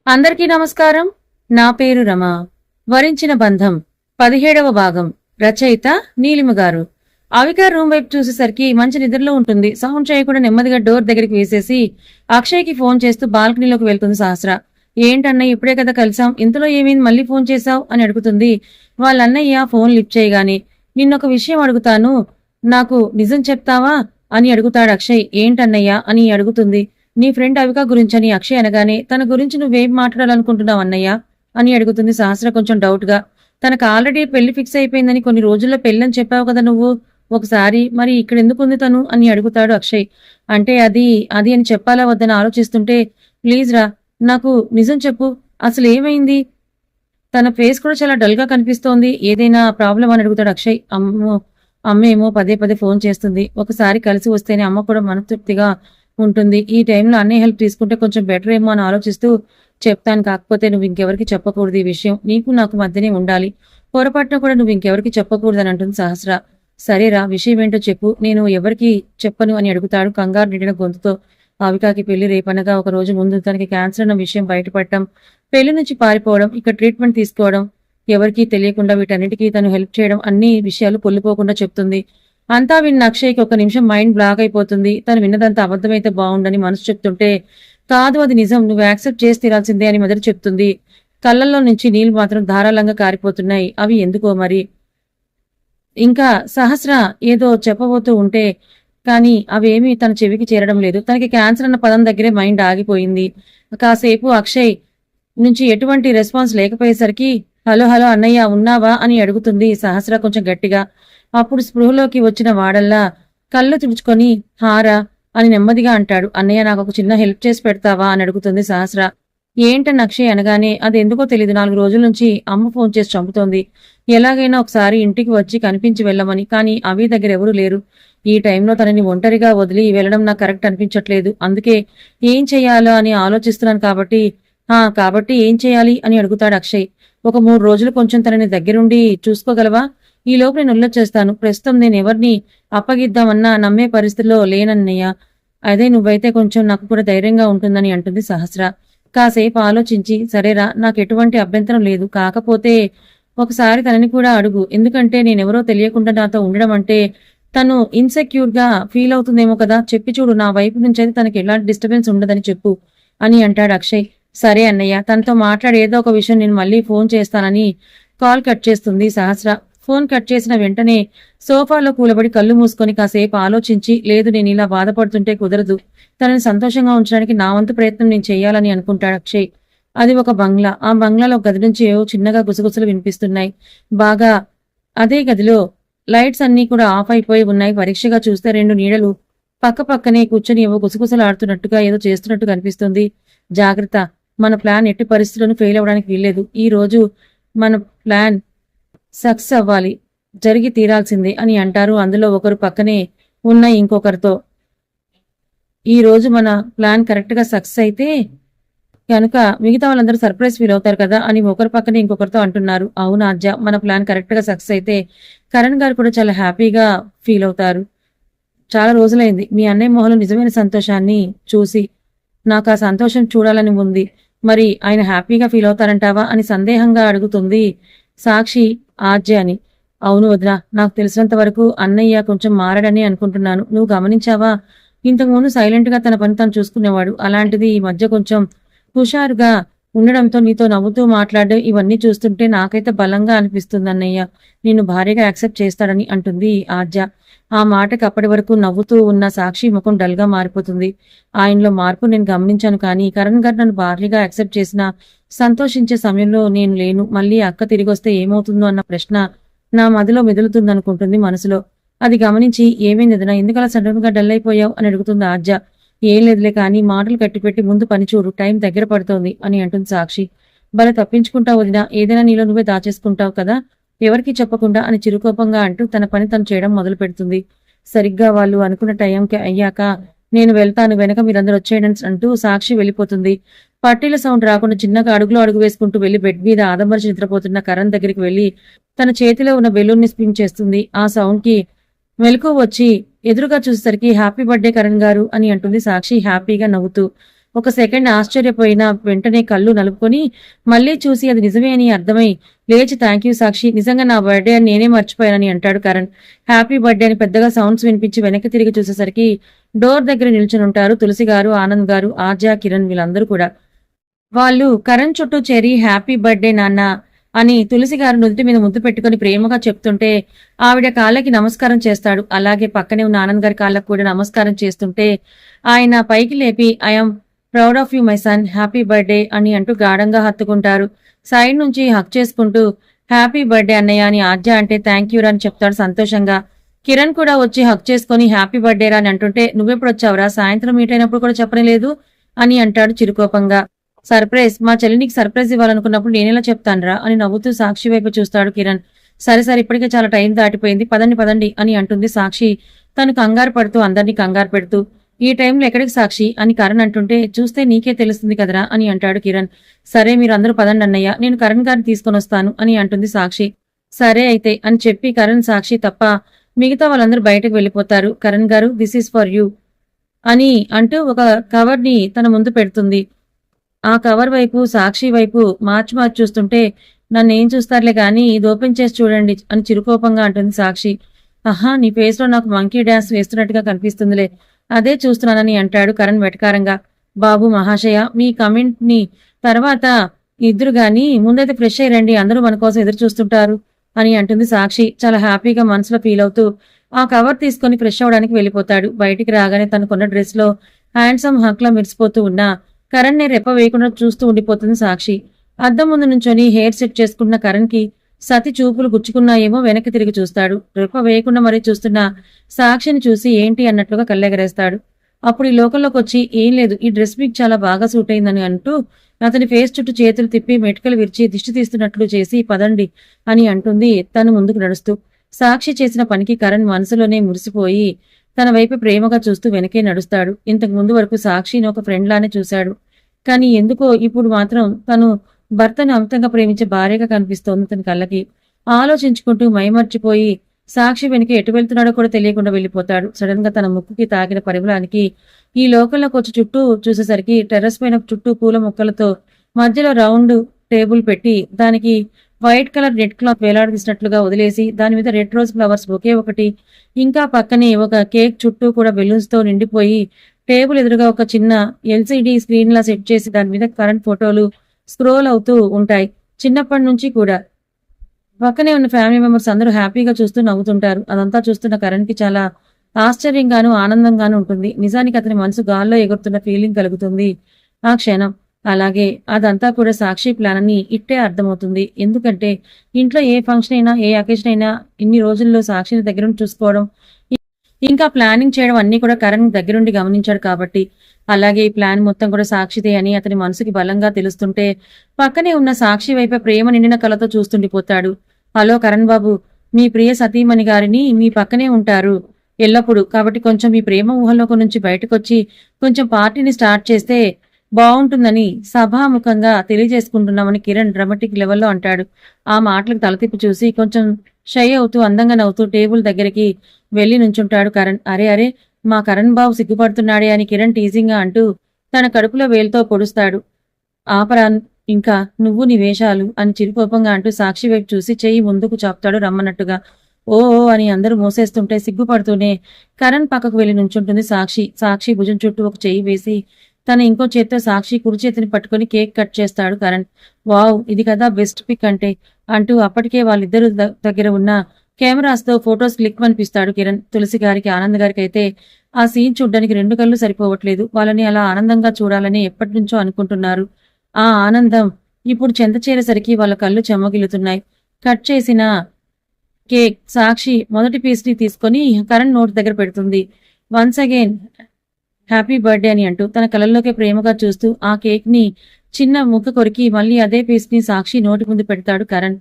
అందరికీ నమస్కారం. నా పేరు రమ. వరించిన బంధం 17వ భాగం. రచయిత నీలిమ గారు. అవిక రూమ్ వైపు చూసేసరికి మంచి నిద్రలో ఉంటుంది. సౌండ్ చేయకుండా నెమ్మదిగా డోర్ దగ్గరికి వేసేసి అక్షయ్కి ఫోన్ చేస్తూ బాల్కనీలోకి వెళ్తుంది సహస్ర. ఏంటన్నయ్య, ఇప్పుడే కదా కలిసాం, ఇంతలో ఏమైంది, మళ్ళీ ఫోన్ చేశావు అని అడుగుతుంది. వాళ్ళన్నయ్య ఫోన్ లిఫ్ట్ చేయగానే నిన్నొక విషయం అడుగుతాను, నాకు నిజం చెప్తావా అని అడుగుతాడు అక్షయ్. ఏంటన్నయ్య అని అడుగుతుంది. నీ ఫ్రెండ్ అవిక గురించని అక్షయ్ అనగానే, తన గురించి నువ్వేం మాట్లాడాలనుకుంటున్నావు అన్నయ్య అని అడుగుతుంది సహస్ర కొంచెం డౌట్ గా. తనకు ఆల్రెడీ పెళ్లి ఫిక్స్ అయిపోయిందని కొన్ని రోజుల్లో పెళ్ళని చెప్పావు కదా నువ్వు ఒకసారి, మరి ఇక్కడ ఎందుకుంది తను అని అడుగుతాడు అక్షయ్. అంటే అది అది అని చెప్పాలా వద్దని ఆలోచిస్తుంటే, ప్లీజ్ రా, నాకు నిజం చెప్పు, అసలు ఏమైంది? తన ఫేస్ కూడా చాలా డల్ గా కనిపిస్తోంది. ఏదైనా ప్రాబ్లం అని అడుగుతాడు అక్షయ్. అమ్మేమో పదే పదే ఫోన్ చేస్తుంది. ఒకసారి కలిసి వస్తేనే అమ్మ కూడా మనతృప్తిగా ఉంటుంది. ఈ టైంలో అన్నయ్య హెల్ప్ తీసుకుంటే కొంచెం బెటర్ ఏమో అని ఆలోచిస్తూ చెప్తాను. కాకపోతే నువ్వు ఇంకెవరికి చెప్పకూడదు, ఈ విషయం నీకు నాకు మధ్యనే ఉండాలి. పొరపాటున కూడా నువ్వు ఇంకెవరికి చెప్పకూడదు అని అంటుంది సహస్ర. సరేరా, విషయం ఏంటో చెప్పు, నేను ఎవరికి చెప్పను అని అడుగుతాడు కంగారు నిండిన గొంతుతో. అవికాకి పెళ్లి రేపనగా ఒక రోజు ముందు తనకి క్యాన్సర్ అన్న విషయం బయటపడటం, పెళ్లి నుంచి పారిపోవడం, ఇక్కడ ట్రీట్మెంట్ తీసుకోవడం, ఎవరికీ తెలియకుండా వీటన్నిటికీ తను హెల్ప్ చేయడం, అన్ని విషయాలు పొల్లిపోకుండా చెప్తుంది. అంతా విన్న అక్షయ్కి ఒక నిమిషం మైండ్ బ్లాక్ అయిపోతుంది. తను విన్నదంతా అబద్ధమైతే బాగుండని మనసు చెప్తుంటే, కాదు అది నిజం, నువ్వు యాక్సెప్ట్ చేసి తీరాల్సిందే అని మొదటి చెప్తుంది. కళ్ళల్లో నుంచి నీళ్లు మాత్రం ధారాళంగా కారిపోతున్నాయి. అవి ఎందుకో మరి. ఇంకా సహస్ర ఏదో చెప్పబోతూ ఉంటే కానీ అవేమీ తన చెవికి చేరడం లేదు. తనకి క్యాన్సర్ అన్న పదం దగ్గరే మైండ్ ఆగిపోయింది. కాసేపు అక్షయ్ నుంచి ఎటువంటి రెస్పాన్స్ లేకపోయేసరికి, హలో హలో అన్నయ్య ఉన్నావా అని అడుగుతుంది సహస్ర కొంచెం గట్టిగా. అప్పుడు స్పృహలోకి వచ్చిన వాడల్లా కళ్ళు తుడుచుకొని హారా అని నెమ్మదిగా అంటాడు. అన్నయ్య, నాకు ఒక చిన్న హెల్ప్ చేసి పెడతావా అని అడుగుతుంది సహస్ర. ఏంటని అక్షయ్ అనగానే, అది ఎందుకో తెలీదు, 4 రోజుల నుంచి అమ్మ ఫోన్ చేసి చంపుతోంది. ఎలాగైనా ఒకసారి ఇంటికి వచ్చి కనిపించి వెళ్ళమని, కానీ అవి దగ్గర ఎవరూ లేరు. ఈ టైంలో తనని ఒంటరిగా వదిలి వెళ్ళడం నాకు కరెక్ట్ అనిపించట్లేదు. అందుకే ఏం చెయ్యాలో అని ఆలోచిస్తున్నాను. కాబట్టి ఏం చేయాలి అని అడుగుతాడు అక్షయ్. ఒక 3 రోజులు కొంచెం తనని దగ్గరుండి చూసుకోగలవా? ఈ లోపు నేను ఉల్లొచ్చేస్తాను. ప్రస్తుతం నేను ఎవరిని అప్పగిద్దామన్నా నమ్మే పరిస్థితిలో లేనన్నయ్య. అదే నువ్వైతే కొంచెం నాకు కూడా ధైర్యంగా ఉంటుందని అంటుంది సహస్ర. కాసేపు ఆలోచించి, సరేరా, నాకు ఎటువంటి అభ్యంతరం లేదు, కాకపోతే ఒకసారి తనని కూడా అడుగు. ఎందుకంటే నేనెవరో తెలియకుండా నాతో ఉండడం అంటే తను ఇన్సెక్యూర్ గా ఫీల్ అవుతుందేమో కదా. చెప్పి చూడు, నా వైపు నుంచి అయితే తనకి ఎలాంటి డిస్టర్బెన్స్ ఉండదని చెప్పు అని అంటాడు అక్షయ్. సరే అన్నయ్య, తనతో మాట్లాడి ఏదో ఒక విషయం నేను మళ్ళీ ఫోన్ చేస్తానని కాల్ కట్ చేస్తుంది సహస్ర. ఫోన్ కట్ చేసిన వెంటనే సోఫాలో కూలబడి కళ్ళు మూసుకొని కాసేపు ఆలోచించి, లేదు, నేను ఇలా బాధపడుతుంటే కుదరదు, తనని సంతోషంగా ఉంచడానికి నా వంతు ప్రయత్నం నేను చేయాలని అనుకుంటాడు అక్షయ్. అది ఒక బంగ్లా. ఆ బంగ్లాలో గది నుంచి ఏవో చిన్నగా గుసగుసలు వినిపిస్తున్నాయి. బాగా అదే గదిలో లైట్స్ అన్నీ కూడా ఆఫ్ అయిపోయి ఉన్నాయి. పరీక్షగా చూస్తే 2 నీడలు పక్క పక్కనే కూర్చొని ఏవో గుసగుసలు ఆడుతున్నట్టుగా ఏదో చేస్తున్నట్టు కనిపిస్తుంది. జాగ్రత్త, మన ప్లాన్ ఎట్టి పరిస్థితులను ఫెయిల్ అవ్వడానికి వీల్లేదు. ఈ రోజు మన ప్లాన్ సక్సెస్ అవ్వాలి, జరిగి తీరాల్సిందే అని అంటారు. అందులో ఒకరు పక్కనే ఉన్న ఇంకొకరితో, ఈ రోజు మన ప్లాన్ కరెక్ట్ గా సక్సెస్ అయితే కనుక మిగతా వాళ్ళందరూ సర్ప్రైజ్ ఫీల్ అవుతారు కదా అని ఒకరి పక్కనే ఇంకొకరితో అంటున్నారు. అవును ఆద్య, మన ప్లాన్ కరెక్ట్ గా సక్సెస్ అయితే కరణ్ గారు కూడా చాలా హ్యాపీగా ఫీల్ అవుతారు. చాలా రోజులైంది మీ అన్నయ్య మొహంలో నిజమైన సంతోషాన్ని చూసి, నాకు ఆ సంతోషం చూడాలని ఉంది. మరి ఆయన హ్యాపీగా ఫీల్ అవుతారంటావా అని సందేహంగా అడుగుతుంది సాక్షి ఆద్య అని. అవును వదినా, నాకు తెలిసినంత వరకు అన్నయ్య కొంచెం మారడని అనుకుంటున్నాను. నువ్వు గమనించావా? ఇంతకుముందు సైలెంట్ గా తన పని తను చూసుకునేవాడు. అలాంటిది ఈ మధ్య కొంచెం హుషారుగా ఉండడంతో, నీతో నవ్వుతూ మాట్లాడడం, ఇవన్నీ చూస్తుంటే నాకైతే బలంగా అనిపిస్తుంది అన్నయ్య నిన్ను భారీగా యాక్సెప్ట్ చేస్తాడని అంటుంది ఆద్య. ఆ మాటకి అప్పటి వరకు నవ్వుతూ ఉన్న సాక్షి ముఖం డల్ గా మారిపోతుంది. ఆయనలో మార్పు నేను గమనించాను, కానీ కరణ్ గారు నన్ను భారీగా యాక్సెప్ట్ చేసిన సంతోషించే సమయంలో నేను లేను. మళ్ళీ అక్క తిరిగి వస్తే ఏమవుతుందో అన్న ప్రశ్న నా మదిలో మెదులుతుందనుకుంటుంది మనసులో. అది గమనించి, ఏమైంది వదినా, ఎందుకలా సడన్ గా డల్ అయిపోయావు అని అడుగుతుంది ఆద్య. ఏం లేదులే, కానీ మాటలు కట్టిపెట్టి ముందు పని చూడు, టైం దగ్గర పడుతోంది అని అంటుంది సాక్షి. భలే తప్పించుకుంటావు వదినా, ఏదైనా నీలో నువ్వే దాచేసుకుంటావు కదా, ఎవరికీ చెప్పకుండా అని చిరుకోపంగా అంటూ తన పని తను చేయడం మొదలు పెడుతుంది. సరిగ్గా వాళ్ళు అనుకున్న టైంకి అయ్యాక, నేను వెళ్తాను, వెనక మీరందరూ వచ్చేయడం అంటూ సాక్షి వెళ్ళిపోతుంది. పట్టీల సౌండ్ రాకుండా చిన్నగా అడుగులో అడుగు వేసుకుంటూ వెళ్లి బెడ్ మీద ఆదమర్చి నిద్రపోతున్న కరణ్ దగ్గరికి వెళ్లి తన చేతిలో ఉన్న బెలూన్ ని స్పిన్ చేస్తుంది. ఆ సౌండ్ కి మెలకు వచ్చి ఎదురుగా చూసేసరికి, హ్యాపీ బర్త్డే కరణ్ గారు అని అంటుంది సాక్షి హ్యాపీగా నవ్వుతూ. ఒక సెకండ్ ఆశ్చర్యపోయిన వెంటనే కళ్ళు నలుపుకొని మళ్ళీ చూసి అది నిజమే అని అర్థమై లేచి థ్యాంక్ యూ సాక్షి, నిజంగా నా బర్త్డే అని నేనే మర్చిపోయానని అంటాడు కరణ్. హ్యాపీ బర్త్డే అని పెద్దగా సౌండ్స్ వినిపించి వెనక్కి తిరిగి చూసేసరికి డోర్ దగ్గర నిల్చుని ఉంటారు తులసి గారు, ఆనంద్ గారు, ఆర్జా, కిరణ్ వీళ్ళందరూ కూడా. వాళ్ళు కరణ్ చుట్టూ చేరి హ్యాపీ బర్త్డే నాన్న అని తులసి గారు నుదుటి మీద ముద్దు పెట్టుకుని ప్రేమగా చెప్తుంటే ఆవిడ కాళ్ళకి నమస్కారం చేస్తాడు. అలాగే పక్కనే ఉన్న ఆనంద్ గారి కాళ్ళకు కూడా నమస్కారం చేస్తుంటే ఆయన పైకి లేపి I'm proud of you my son, happy birthday అని అంటూ గాఢంగా హత్తుకుంటారు. సైడ్ నుంచి హక్ చేసుకుంటూ హ్యాపీ బర్త్డే అన్నయ్య అని ఆద్య అంటే థ్యాంక్ యూ రా అని చెప్తాడు సంతోషంగా. కిరణ్ కూడా వచ్చి హక్ చేసుకుని హ్యాపీ బర్త్డే రా అని అంటుంటే నువ్వెప్పుడు వచ్చావురా, సాయంత్రం మీట్ అయినప్పుడు కూడా చెప్పలేదు అని అంటాడు చిరుకోపంగా. సర్ప్రైజ్, మా చెల్లి నీకు సర్ప్రైజ్ ఇవ్వాలనుకున్నప్పుడు నేనేలా చెప్తానురా అని నవ్వుతూ సాక్షి వైపు చూస్తాడు కిరణ్. సరే సరే ఇప్పటికే చాలా టైం దాటిపోయింది, పదండి పదండి అని అంటుంది సాక్షి తను కంగారు పడుతూ అందరినీ కంగారు పెడుతూ. ఈ టైంలో ఎక్కడికి సాక్షి అని కరణ్ అంటుంటే చూస్తే నీకే తెలుస్తుంది కదరా అని అంటాడు కిరణ్. సరే మీరు అందరూ పదండి అన్నయ్య, నేను కరణ్ గారిని తీసుకొని వస్తాను అని అంటుంది సాక్షి. సరే అయితే అని చెప్పి కరణ్, సాక్షి తప్ప మిగతా వాళ్ళందరూ బయటకు వెళ్ళిపోతారు. కరణ్ గారు దిస్ ఈస్ ఫర్ యూ అని అంటూ ఒక కవర్ ని తన ముందు పెడుతుంది. ఆ కవర్ వైపు సాక్షి వైపు మార్చి మార్చి చూస్తుంటే నన్ను ఏం చూస్తారులే గాని ఇది ఓపెన్ చేసి చూడండి అని చిరుకోపంగా అంటుంది సాక్షి. ఆహా, నీ ఫేస్ లో నాకు మంకీ డాన్స్ వేస్తున్నట్టుగా కనిపిస్తుందిలే, అదే చూస్తున్నానని అంటాడు కరణ్ వెటకారంగా. బాబు మహాశయ, మీ కమెంట్ ని తర్వాత ఇద్దరు గాని ముందైతే ఫ్రెష్ అయ్యండి, అందరూ మన కోసం ఎదురు చూస్తుంటారు అని అంటుంది సాక్షి చాలా హ్యాపీగా మనసులో ఫీల్ అవుతూ. ఆ కవర్ తీసుకుని ఫ్రెష్ అవడానికి వెళ్ళిపోతాడు. బయటికి రాగానే తనకున్న డ్రెస్ లో హ్యాండ్సమ్ హక్లా మెరిసిపోతూ ఉన్నా కరణ్ ని రెప్ప వేయకుండా చూస్తూ ఉండిపోతుంది సాక్షి. అద్దం ముందు నుంచొని హెయిర్ సెట్ చేసుకున్న కరణ్ కి సతి చూపులు గుచ్చుకున్నాయేమో వెనక్కి తిరిగి చూస్తాడు. రెప్ప వేయకుండా మరీ చూస్తున్న సాక్షిని చూసి ఏంటి అన్నట్లుగా కళ్ళెగరేస్తాడు. అప్పుడు ఈ లోకంలోకి వచ్చి ఏం లేదు, ఈ డ్రెస్ మీకు చాలా బాగా సూట్ అయిందని అంటూ అతని ఫేస్ చుట్టూ చేతులు తిప్పి మెటికలు విరిచి దిష్టి తీస్తున్నట్లు చేసి పదండి అని అంటుంది తను ముందుకు నడుస్తూ. సాక్షి చేసిన పనికి కరణ్ మనసులోనే మురిసిపోయి తన వైపు ప్రేమగా చూస్తూ వెనకే నడుస్తాడు. ఇంతకు ముందు వరకు సాక్షిని ఒక ఫ్రెండ్ లానే చూశాడు. కానీ ఎందుకో ఇప్పుడు మాత్రం తను భర్తను అమితంగా ప్రేమించే భార్యగా కనిపిస్తోంది తన కళ్ళకి. ఆలోచించుకుంటూ మైమర్చిపోయి సాక్షి వెనక ఎటు వెళ్తున్నాడో కూడా తెలియకుండా వెళ్ళిపోతాడు. సడన్ గా తన ముక్కుకి తాకిన పరిమళానికి ఈ లోకంలోకి వచ్చి చుట్టూ చూసేసరికి టెర్రస్ పైన చుట్టూ పూల మొక్కలతో మధ్యలో రౌండ్ టేబుల్ పెట్టి దానికి వైట్ కలర్ రెడ్ క్లాత్ వేలాడదీసినట్లుగా వదిలేసి దాని మీద రెడ్ రోజ్ ఫ్లవర్స్ ఒకే ఒకటి, ఇంకా పక్కనే ఒక కేక్ చుట్టూ కూడా బెలూన్స్ తో నిండిపోయి టేబుల్ ఎదురుగా ఒక చిన్న ఎల్సిడి స్క్రీన్ లా సెట్ చేసి దాని మీద కరెంట్ ఫోటోలు స్క్రోల్ అవుతూ ఉంటాయి. చిన్నప్పటి నుంచి కూడా పక్కనే ఉన్న ఫ్యామిలీ మెంబర్స్ అందరూ హ్యాపీగా చూస్తూ నవ్వుతుంటారు. అదంతా చూస్తున్న కరణ్ కి చాలా ఆశ్చర్యంగాను ఆనందంగాను ఉంటుంది. నిజానికి అతని మనసు గాల్లో ఎగురుతున్న ఫీలింగ్ కలుగుతుంది ఆ క్షణం. అలాగే అదంతా కూడా సాక్షి ప్లాన్ అని ఇట్టే అర్థమవుతుంది. ఎందుకంటే ఇంట్లో ఏ ఫంక్షన్ అయినా ఏ అకేషన్ అయినా ఇన్ని రోజుల్లో సాక్షిని దగ్గరుండి చూసుకోవడం ఇంకా ప్లానింగ్ చేయడం అన్ని కూడా కరణ్ దగ్గరుండి గమనించాడు కాబట్టి. అలాగే ఈ ప్లాన్ మొత్తం కూడా సాక్షిదే అని అతని మనసుకి బలంగా తెలుస్తుంటే పక్కనే ఉన్న సాక్షి వైపే ప్రేమ నిండిన కళతో చూస్తుండిపోతాడు. హలో కరణ్ బాబు, మీ ప్రియ సతీమణి గారిని మీ పక్కనే ఉంటారు ఎల్లప్పుడూ, కాబట్టి కొంచెం మీ ప్రేమ ఊహల్లోకి నుంచి బయటకొచ్చి కొంచెం పార్టీని స్టార్ట్ చేస్తే బాగుంటుందని సభాముఖంగా తెలియజేసుకుంటున్నామని కిరణ్ డ్రామాటిక్ లెవెల్లో అంటాడు. ఆ మాటలకు తలతిప్పి చూసి కొంచెం షై అవుతూ అందంగా నవ్వుతూ టేబుల్ దగ్గరికి వెళ్లి నుంచుంటాడు కరణ్. అరే అరే, మా కరణ్ బాబు సిగ్గుపడుతున్నాడే అని కిరణ్ టీజింగ్ గా అంటూ తన కడుపులో వేలుతో పొడుస్తాడు. ఆపరా ఇంకా నువ్వు నీ వేషాలు అని చిరుకోపంగా అంటూ సాక్షి వైపు చూసి చెయ్యి ముందుకు చాపుతాడు రమ్మన్నట్టుగా. ఓ ఓ అని అందరూ మోసేస్తుంటే సిగ్గుపడుతూనే కరణ్ పక్కకు వెళ్లి నుంచుంటుంది సాక్షి. సాక్షి భుజం చుట్టూ ఒక చెయ్యి వేసి తన ఇంకో చేత్తో సాక్షి కుడి చేతిని పట్టుకుని కేక్ కట్ చేస్తాడు కరణ్. వావ్, ఇది కదా బెస్ట్ పిక్ అంటే అంటూ అప్పటికే వాళ్ళిద్దరు దగ్గర ఉన్న కెమెరాస్ తో ఫొటోస్ క్లిక్ అనిపిస్తాడు కిరణ్. తులసి గారికి ఆనంద్ గారికి అయితే ఆ సీన్ చూడ్డానికి రెండు కళ్ళు సరిపోవట్లేదు. వాళ్ళని అలా ఆనందంగా చూడాలని ఎప్పటి నుంచో అనుకుంటున్నారు. ఆ ఆనందం ఇప్పుడు చెంత చేరేసరికి వాళ్ళ కళ్ళు చెమ్మగిలుతున్నాయి. కట్ చేసిన కేక్ సాక్షి మొదటి పీస్ ని తీసుకొని కరణ్ నోట్ దగ్గర పెడుతుంది. వన్స్ అగైన్ హ్యాపీ బర్త్డే అని అంటూ తన కళ్ళల్లోకి ప్రేమగా చూస్తూ ఆ కేక్ ని చిన్న ముక్క కొరికి మళ్ళీ అదే పీస్ ని సాక్షి నోటి ముందు పెడతాడు కరణ్.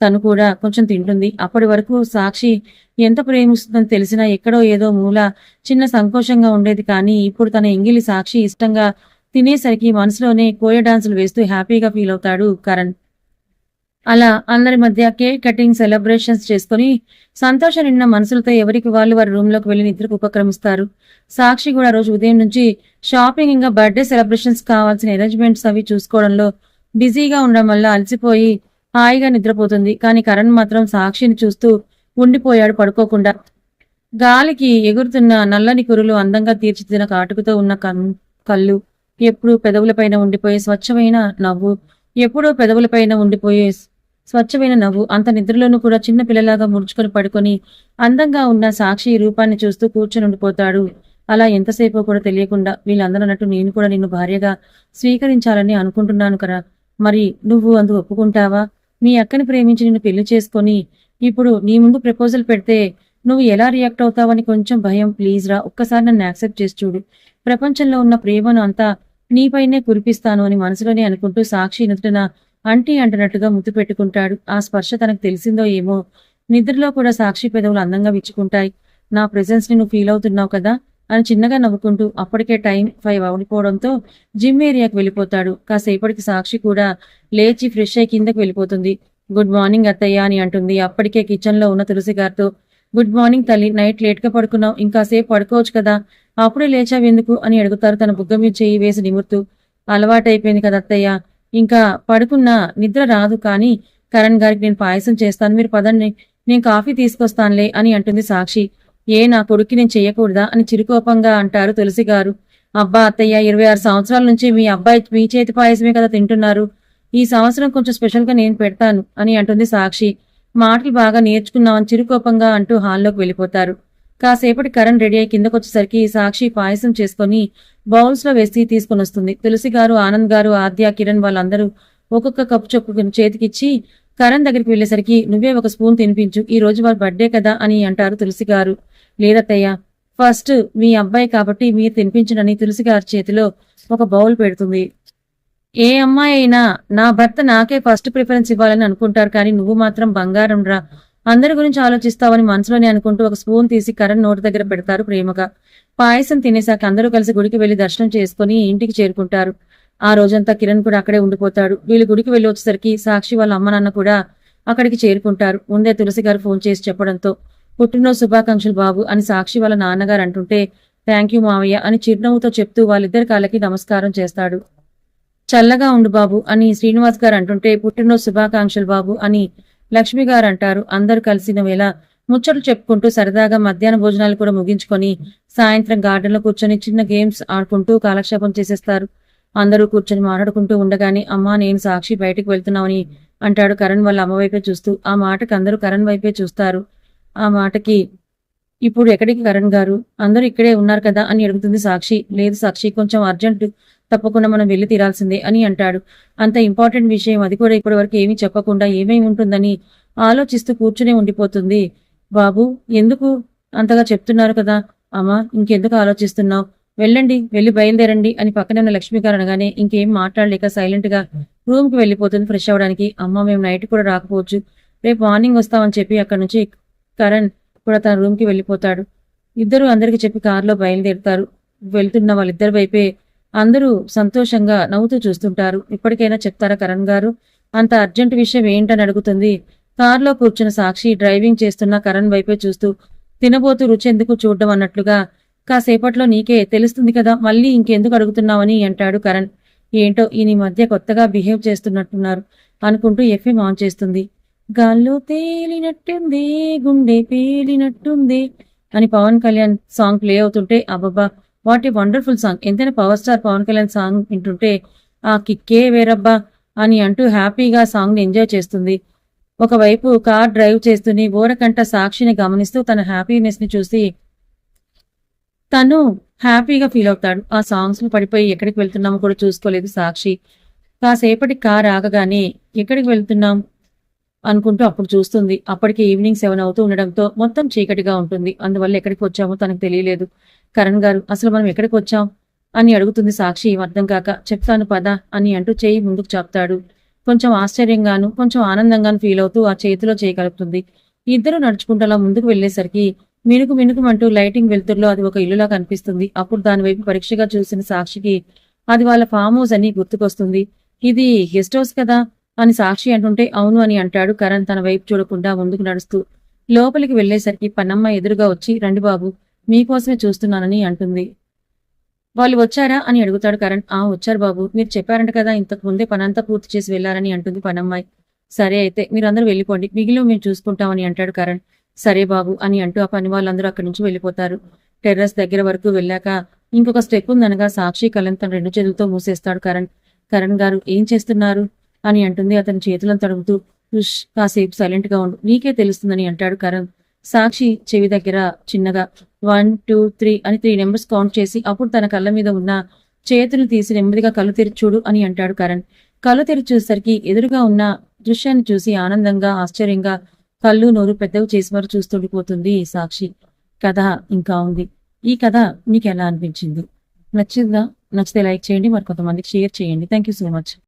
తను కూడా కొంచెం తింటుంది. అప్పటి వరకు సాక్షి ఎంత ప్రేమిస్తుందని తెలిసినా ఎక్కడో ఏదో మూల చిన్న సంకోచంగా ఉండేది. కానీ ఇప్పుడు తన ఎంగిలి సాక్షి ఇష్టంగా తినేసరికి మనసులోనే కోయ డాన్సులు వేస్తూ హ్యాపీగా ఫీల్ అవుతాడు కరణ్. అలా అందరి మధ్య కేక్ కటింగ్ సెలబ్రేషన్స్ చేసుకుని సంతోషం నిండిన మనసులతో ఎవరికి వాళ్ళు వారి రూమ్ లోకి వెళ్లి నిద్రకు ఉపక్రమిస్తారు. సాక్షి కూడా రోజు ఉదయం నుంచి షాపింగ్ ఇంకా బర్త్డే సెలబ్రేషన్స్ కావాల్సిన అరేంజ్మెంట్స్ అవి చూసుకోవడంలో బిజీగా ఉండడం వల్ల అలసిపోయి హాయిగా నిద్రపోతుంది. కానీ కరణ్ మాత్రం సాక్షిని చూస్తూ ఉండిపోయాడు పడుకోకుండా. గాలికి ఎగురుతున్న నల్లని కురులు అందంగా తీర్చిదిద్దిన కాటుకతో ఉన్న కళ్ళు, ఎప్పుడూ పెదవులపైన ఉండిపోయే స్వచ్ఛమైన నవ్వు, అంత నిద్రలోనూ కూడా చిన్న పిల్లలాగా ముడుచుకొని పడుకొని అందంగా ఉన్న సాక్షి రూపాన్ని చూస్తూ కూర్చొని ఉండిపోతాడు. అలా ఎంతసేపో కూడా తెలియకుండా. వీళ్ళందరూ అన్నట్టు నేను కూడా నిన్ను భార్యగా స్వీకరించాలని అనుకుంటున్నాను కదా, మరి నువ్వు అందుకు ఒప్పుకుంటావా? మీ అక్కని ప్రేమించి నిన్ను పెళ్లి చేసుకొని ఇప్పుడు నీ ముందు ప్రపోజల్ పెడితే నువ్వు ఎలా రియాక్ట్ అవుతావని కొంచెం భయం. ప్లీజ్ రా, ఒక్కసారి నన్ను యాక్సెప్ట్ చేసి చూడు. ప్రపంచంలో ఉన్న ప్రేమను అంతా నీపైనే కురిపిస్తాను అని మనసులోనే అనుకుంటూ సాక్షి నుదుటన అంటీ అంటున్నట్టుగా ముద్దు పెట్టుకుంటాడు. ఆ స్పర్శ తనకు తెలిసిందో ఏమో, నిద్రలో కూడా సాక్షి పెదవులు అందంగా విచ్చుకుంటాయి. నా ప్రెజెన్స్ ని నువ్వు ఫీల్ అవుతున్నావు కదా అని చిన్నగా నవ్వుకుంటూ అప్పటికే టైం 5 అవుడిపోవడంతో జిమ్ ఏరియాకి వెళ్ళిపోతాడు. కాసేపటికి సాక్షి కూడా లేచి ఫ్రెష్ అయి కిందకి వెళ్ళిపోతుంది. గుడ్ మార్నింగ్ అత్తయ్య అని అంటుంది అప్పటికే కిచెన్ లో ఉన్న తులసి గారితో. గుడ్ మార్నింగ్ తల్లి, నైట్ లేట్ గా పడుకున్నావు, ఇంకాసేపు పడుకోవచ్చు కదా, అప్పుడే లేచావెందుకు అని అడుగుతారు తన బుగ్గ మీద చేయి వేసి నిమురుతూ. అలవాటైపోయింది కదా అత్తయ్య, ఇంకా పడుకున్నా నిద్ర రాదు, కానీ కరణ్ గారికి నేను పాయసం చేస్తాను, మీరు పదండి, నేను కాఫీ తీసుకొస్తానులే అని అంటుంది సాక్షి. నా కొడుక్కి నేను చెయ్యకూడదా అని చిరుకోపంగా అంటారు తులసి గారు. అబ్బా అత్తయ్య, 26 సంవత్సరాల నుంచి మీ అబ్బాయి మీ చేతి పాయసమే కదా తింటున్నారు, ఈ సంవత్సరం కొంచెం స్పెషల్ గా నేను పెడతాను అని అంటుంది సాక్షి. మాటలు బాగా నేర్చుకున్నామని చిరుకోపంగా అంటూ హాల్లోకి వెళ్ళిపోతారు. కాసేపటి కరణ్ రెడీ అయి కిందకొచ్చేసరికి సాక్షి పాయసం చేసుకుని బౌల్స్ లో వేసి తీసుకుని వస్తుంది. తులసి గారు, ఆనంద్ గారు, ఆద్య, కిరణ్ వాళ్ళందరూ ఒక్కొక్క కప్పు చొప్పు చేతికిచ్చి కరణ్ దగ్గరికి వెళ్లేసరికి నువ్వే ఒక స్పూన్ తినిపించు, ఈ రోజు వారి బర్త్డే కదా అని అంటారు తులసి గారు. లేదత్తయ్య, ఫస్ట్ మీ అబ్బాయి కాబట్టి మీరు తినిపించడని తులసి గారి చేతిలో ఒక బౌల్ పెడుతుంది. ఏ అమ్మాయి అయినా నా భర్త నాకే ఫస్ట్ ప్రిఫరెన్స్ ఇవ్వాలని అనుకుంటారు, కానీ నువ్వు మాత్రం బంగారం రా, అందరి గురించి ఆలోచిస్తావని మనసులోనే అనుకుంటూ ఒక స్పూన్ తీసి కరణ్ నోటి దగ్గర పెడతారు ప్రేమగా. పాయసం తినేశాక అందరూ కలిసి గుడికి వెళ్లి దర్శనం చేసుకుని ఇంటికి చేరుకుంటారు. ఆ రోజంతా కిరణ్ కూడా అక్కడే ఉండిపోతాడు. వీళ్ళు గుడికి వెళ్లి వచ్చేసరికి సాక్షి వాళ్ళ అమ్మ నాన్న కూడా అక్కడికి చేరుకుంటారు. ముందే తులసి గారు ఫోన్ చేసి చెప్పడంతో పుట్టినరోజు శుభాకాంక్షలు బాబు అని సాక్షి వాళ్ళ నాన్నగారు అంటుంటే థ్యాంక్ యూ మావయ్య అని చిరునవ్వుతో చెప్తూ వాళ్ళిద్దరి కాళ్ళకి నమస్కారం చేస్తాడు. చల్లగా ఉండు బాబు అని శ్రీనివాస్ గారు అంటుంటే పుట్టినరోజు శుభాకాంక్షలు బాబు అని లక్ష్మి గారు అంటారు. అందరూ కలిసిన వేళ ముచ్చట్లు చెప్పుకుంటూ సరదాగా మధ్యాహ్న భోజనాలు కూడా ముగించుకొని సాయంత్రం గార్డెన్ లో కూర్చొని చిన్న గేమ్స్ ఆడుకుంటూ కాలక్షేపం చేసేస్తారు. అందరూ కూర్చొని మాట్లాడుకుంటూ ఉండగానే అమ్మా నేను సాక్షి బయటకు వెళ్తున్నామని అంటాడు కరణ్ వాళ్ళ అమ్మ వైపే చూస్తూ. ఆ మాటకి అందరూ కరణ్ వైపే చూస్తారు. ఆ మాటకి ఇప్పుడు ఎక్కడికి కరణ్ గారు, అందరూ ఇక్కడే ఉన్నారు కదా అని అడుగుతుంది సాక్షి. లేదు సాక్షి, కొంచెం అర్జెంట్, తప్పకుండా మనం వెళ్లి తీరాల్సిందే అని అంటాడు. అంత ఇంపార్టెంట్ విషయం, అది కూడా ఇప్పటి వరకు ఏమీ చెప్పకుండా ఏమేమి ఉంటుందని ఆలోచిస్తూ కూర్చునే ఉండిపోతుంది. బాబు ఎందుకు అంతగా చెప్తున్నారు కదా అమ్మా, ఇంకెందుకు ఆలోచిస్తున్నావు, వెళ్ళండి, వెళ్ళి బయలుదేరండి అని పక్కనే ఉన్న లక్ష్మి గారు అనగానే ఇంకేం మాట్లాడలేక సైలెంట్ గా రూమ్ కి వెళ్ళిపోతుంది ఫ్రెష్ అవడానికి. అమ్మ మేము నైట్ కూడా రాకపోవచ్చు, రేపు మార్నింగ్ వస్తామని చెప్పి అక్కడి నుంచి కరణ్ కూడా తన రూమ్ కి వెళ్ళిపోతాడు. ఇద్దరు అందరికి చెప్పి కారులో బయలుదేరుతారు. వెళ్తున్న వాళ్ళిద్దరి వైపే అందరూ సంతోషంగా నవ్వుతూ చూస్తుంటారు. ఇప్పటికైనా చెప్తారా కరణ్ గారు, అంత అర్జెంట్ విషయం ఏంటని అడుగుతుంది. కారులో కూర్చున్న సాక్షి డ్రైవింగ్ చేస్తున్న కరణ్ వైపే చూస్తూ తినబోతూ రుచి ఎందుకు చూడడం అన్నట్లుగా కాసేపట్లో నీకే తెలుస్తుంది కదా, మళ్ళీ ఇంకెందుకు అడుగుతున్నావని అంటాడు కరణ్. ఏంటో ఈ మధ్య కొత్తగా బిహేవ్ చేస్తున్నట్టున్నారు అనుకుంటూ ఎఫ్ఎం ఆన్ చేస్తుంది. గాల్లో తేలినట్టుంది, గుండె పేలినట్టుంది అని పవన్ కళ్యాణ్ సాంగ్ ప్లే అవుతుంటే అబ్బబ్బా వాట్ ఏ వండర్ఫుల్ సాంగ్, ఎంతైనా power star Pawan Kalyan song వింటుంటే ఆ కిక్కే వేరబ్బా అని అంటూ హ్యాపీగా సాంగ్ ని ఎంజాయ్ చేస్తుంది. ఒకవైపు కార్ డ్రైవ్ చేస్తూనే ఓరకంట సాక్షిని గమనిస్తూ తన హ్యాపీనెస్ ని చూసి తను హ్యాపీగా ఫీల్ అవుతాడు. ఆ సాంగ్స్ ని పడిపోయి ఎక్కడికి వెళ్తున్నామో కూడా చూసుకోలేదు సాక్షి. కాసేపటి కార్ ఆగగానే ఎక్కడికి వెళ్తున్నాం అనుకుంటూ అప్పుడు చూస్తుంది. అప్పటికి ఈవినింగ్ 7 అవుతూ ఉండడంతో మొత్తం చీకటిగా ఉంటుంది. అందువల్ల ఎక్కడికి వచ్చామో తనకు తెలియలేదు. కరణ్ గారు అసలు మనం ఎక్కడికి వచ్చాం అని అడుగుతుంది సాక్షి అర్థం కాక. చెప్తాను పద అని అంటూ చేయి ముందుకు చెప్తాడు. కొంచెం ఆశ్చర్యంగాను కొంచెం ఆనందంగాను ఫీల్ అవుతూ ఆ చేతిలో చేయి కలుపుతుంది. ఇద్దరు నడుచుకుంటూ అలా ముందుకు వెళ్లేసరికి మినుకు మినుకుమంటూ లైటింగ్ వెలుతురులో అది ఒక ఇల్లులా కనిపిస్తుంది. అప్పుడు దాని వైపు పరీక్షగా చూసిన సాక్షికి అది వాళ్ళ ఫామ్ హౌస్ అని గుర్తుకొస్తుంది. ఇది గెస్ట్ హౌస్ కదా అని సాక్షి అంటుంటే అవును అని అంటాడు కరణ్ తన వైపు చూడకుండా ముందుకు నడుస్తూ. లోపలికి వెళ్లేసరికి పన్నమ్మ ఎదురుగా వచ్చి రండి బాబు మీకోసమే చూస్తున్నానని అంటుంది. వాళ్ళు వచ్చారా అని అడుగుతాడు కరణ్. వచ్చారు బాబు, మీరు చెప్పారంట కదా ఇంతకు ముందే పనంతా పూర్తి చేసి వెళ్లారని అంటుంది పనమ్మాయి. సరే అయితే మీరందరూ వెళ్ళిపోండి, మిగిలిన మేము చూసుకుంటామని అంటాడు కరణ్. సరే బాబు అని అంటూ ఆ పని వాళ్ళందరూ అక్కడి నుంచి వెళ్ళిపోతారు. టెర్రస్ దగ్గర వరకు వెళ్ళాక ఇంకొక స్టెప్ ఉందనగా సాక్షి కళ్ళని తన 2 చేతులతో మూసేస్తాడు కరణ్. కరణ్ గారు ఏం చేస్తున్నారు అని అంటుంది అతని చేతులను తడుగుతూ. కాసేపు సైలెంట్ గా ఉండు, నీకే తెలుస్తుందని అంటాడు కరణ్. సాక్షి చెవి దగ్గర చిన్నగా 1 2 3 అని 3 నెంబర్స్ కౌంట్ చేసి అప్పుడు తన కళ్ళ మీద ఉన్న చేతులు తీసి నెమ్మదిగా కళ్ళు తెరిచి చూడు అని అంటాడు కరణ్. కళ్ళు తెరిచి చూసేసరికి ఎదురుగా ఉన్న దృశ్యాన్ని చూసి ఆనందంగా ఆశ్చర్యంగా కళ్ళు నోరు పెద్దవి చేసి మరి చూస్తుండిపోతుంది సాక్షి. కథ ఇంకా ఉంది. ఈ కథ మీకు ఎలా అనిపించింది? నచ్చిందా? నచ్చితే లైక్ చేయండి, మరి కొంతమందికి షేర్ చేయండి. Thank you so much.